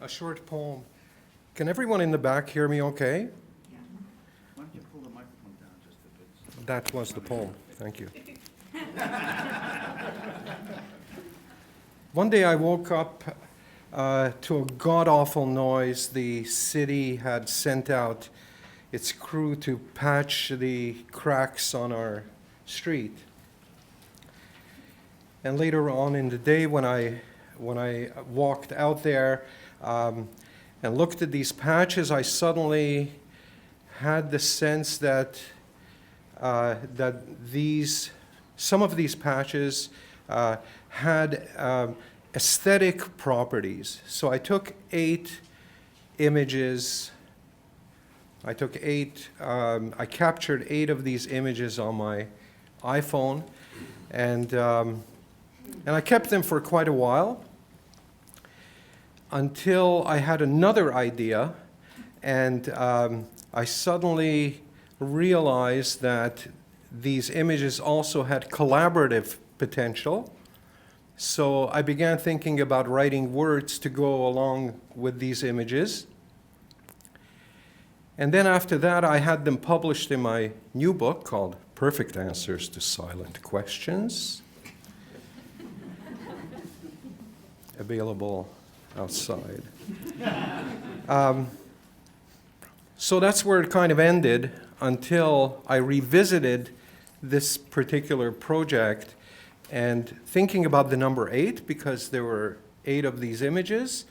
a short poem. Can everyone in the back hear me okay? Yeah. Why don't you pull the microphone down just a bit? That was the poem. Thank you. One day I woke up to a god-awful noise. The city had sent out its crew to patch the cracks on our street. And later on in the day when I walked out there and looked at these patches, I suddenly had the sense that some of these patches had aesthetic properties. So I took 8 images. I captured 8 of these images on my iPhone, and I kept them for quite a while until I had another idea, and I suddenly realized that these images also had collaborative potential. So I began thinking about writing words to go along with these images. And then after that, I had them published in my new book called Perfect Answers to Silent Questions, available outside. So that's where it kind of ended until I revisited this particular project and thinking about the number 8, because there were 8 of these images,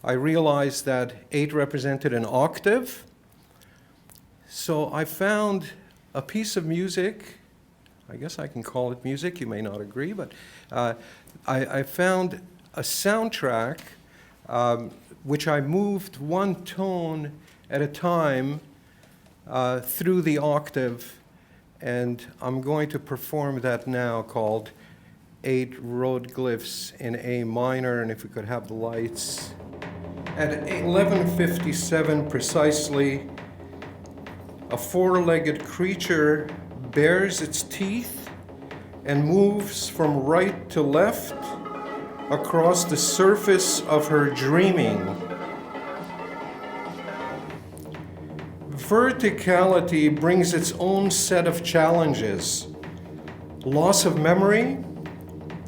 I realized that 8 represented an octave. So I found a piece of music, I guess I can call it music, you may not agree, but I found a soundtrack which I moved one tone at a time through the octave, and I'm going to perform that now, called 8 Road Glyphs in A minor, and if we could have the lights. At 11:57 precisely, a 4-legged creature bares its teeth and moves from right to left across the surface of her dreaming. Verticality brings its own set of challenges: loss of memory,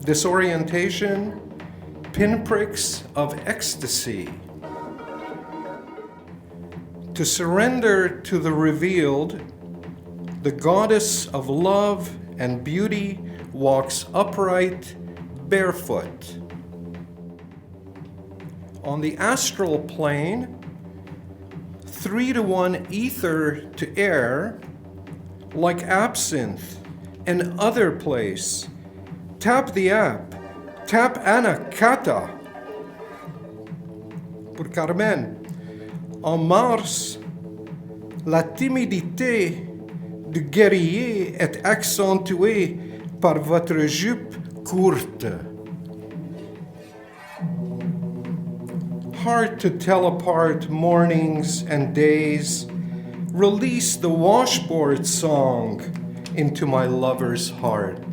disorientation, pinpricks of ecstasy. To surrender to the revealed, the goddess of love and beauty walks upright, barefoot. On the astral plane, 3-to-1 ether to air, like absinthe and other place. Tap the app, tap Anna Kata. Pour Carmen. En Mars, la timidité du guerrier est accentuée par votre jupe courte. Hard to tell apart mornings and days. Release the washboard song into my lover's heart.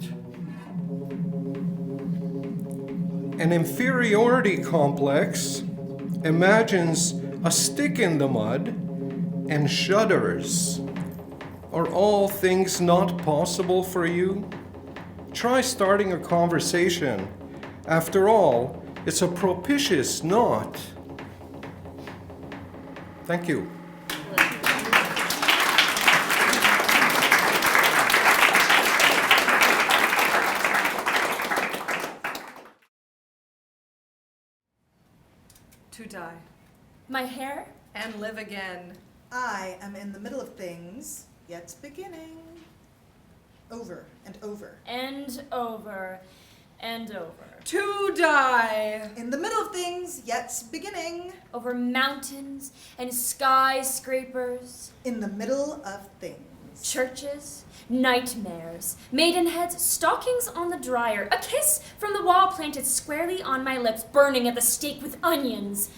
An inferiority complex imagines a stick in the mud and shudders. Are all things not possible for you? Try starting a conversation. After all, it's a propitious knot. Thank you. To die. My hair? And live again. I am in the middle of things, yet beginning. Over and over. And over. And over. To die. In the middle of things, yet beginning. Over mountains and skyscrapers. In the middle of things. Churches, nightmares, maidenheads, stockings on the dryer, a kiss from the wall planted squarely on my lips, burning at the stake with onions.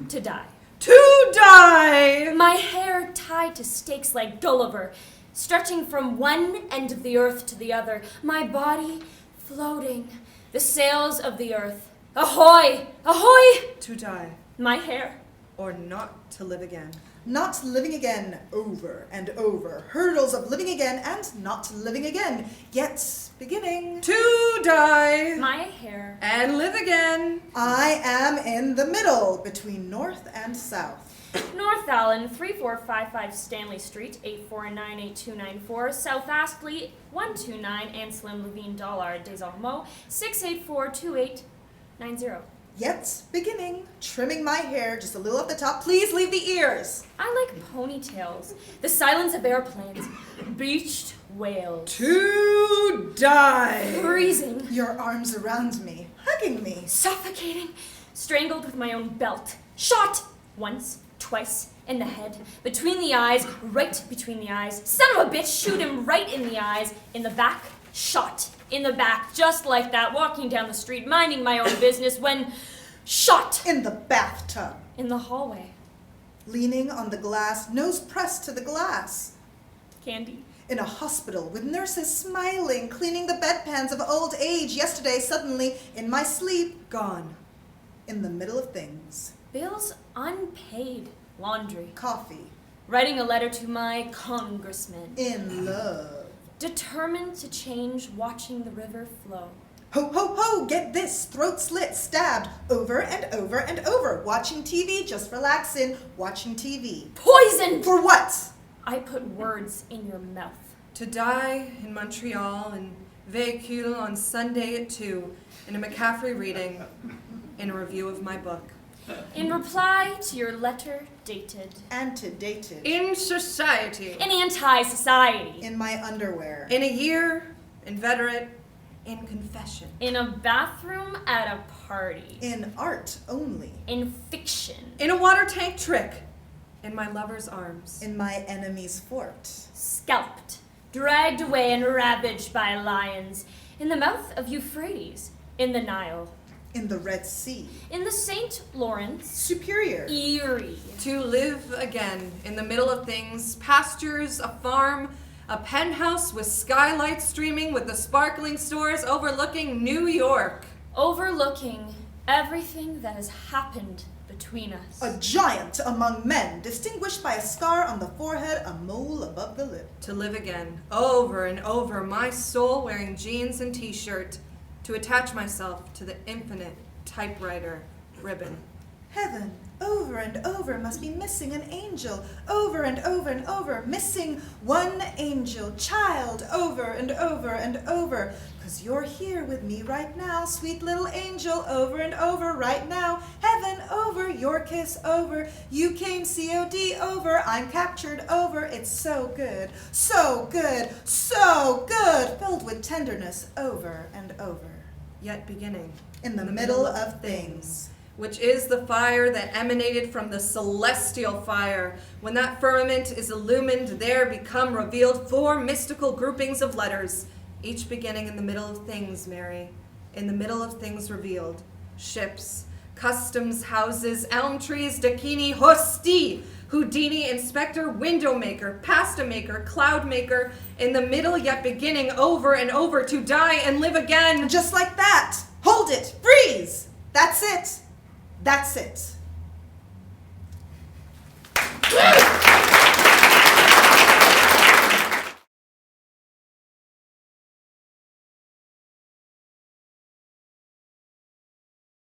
To die. To die! My hair tied to stakes like Gulliver, stretching from one end of the earth to the other, my body floating, the sails of the earth Ahoy! Ahoy! To die. My hair. Or not to live again. Not living again, over and over. Hurdles of living again and not living again. Yet beginning. To die. My hair. And live again. I am in the middle between north and south. North Allen, 3455 Stanley Street, 8498294. South Astley, 129 Anselm Levine Dollard des Ormeaux, 6842890. Yet beginning. Trimming my hair just a little at the top. Please leave the ears. I like ponytails, the silence of airplanes, beached whales. To die. Freezing, Your arms around me, hugging me. suffocating, strangled with my own belt. Shot! Once, twice, in the head, between the eyes, right between the eyes. Son of a bitch, shoot him right in the eyes. In the back, shot. In the back, just like that, walking down the street, minding my own business, when shot. In the bathtub. In the hallway. Leaning on the glass, nose pressed to the glass. Candy. In a hospital with nurses smiling, cleaning the bedpans of old age. Yesterday, suddenly, in my sleep, Gone. in the middle of things. Bills unpaid. Laundry. Coffee. Writing a letter to my congressman. In love. Determined to change, watching the river flow. Ho, ho, ho, get this, throat slit, stabbed, over and over and over. Watching TV, just relaxing, watching TV. Poisoned! For what? I put words in your mouth. To die in Montreal and Vehicule on Sunday at 2 in a McCaffrey reading in a review of my book. In reply to your letter dated. Antedated. In society. In anti-society. In my underwear. In a year. Inveterate. In confession. In a bathroom at a party. In art only. In fiction. In a water tank trick. In my lover's arms. In my enemy's fort. Scalped. Dragged away and ravaged by lions. In the mouth of Euphrates. In the Nile. In the Red Sea. In the St. Lawrence. Superior. Erie. To live again in the middle of things, pastures, a farm, a penthouse with skylights streaming with the sparkling stores overlooking New York. Overlooking everything that has happened between us. A giant among men, distinguished by a scar on the forehead, a mole above the lip. To live again, over and over, my soul wearing jeans and t-shirt, to attach myself to the infinite typewriter ribbon. Heaven, over and over, must be missing an angel. Over and over and over, missing one angel. Child, over and over and over. 'Cause you're here with me right now, sweet little angel. Over and over right now. Heaven, over, your kiss, over. You came COD, over. I'm captured, over. It's so good, so good, so good. Filled with tenderness, over and over. Yet beginning. In the middle of things. Which is the fire that emanated from the celestial fire. When that firmament is illumined, there become revealed 4 mystical groupings of letters, each beginning in the middle of things, Mary. In the middle of things revealed. Ships, customs houses, elm trees, Dakini, Hosti, Houdini, inspector, window maker, pasta maker, cloud maker, in the middle yet beginning, over and over, to die and live again. Just like that. Hold it. Freeze. That's it. That's it.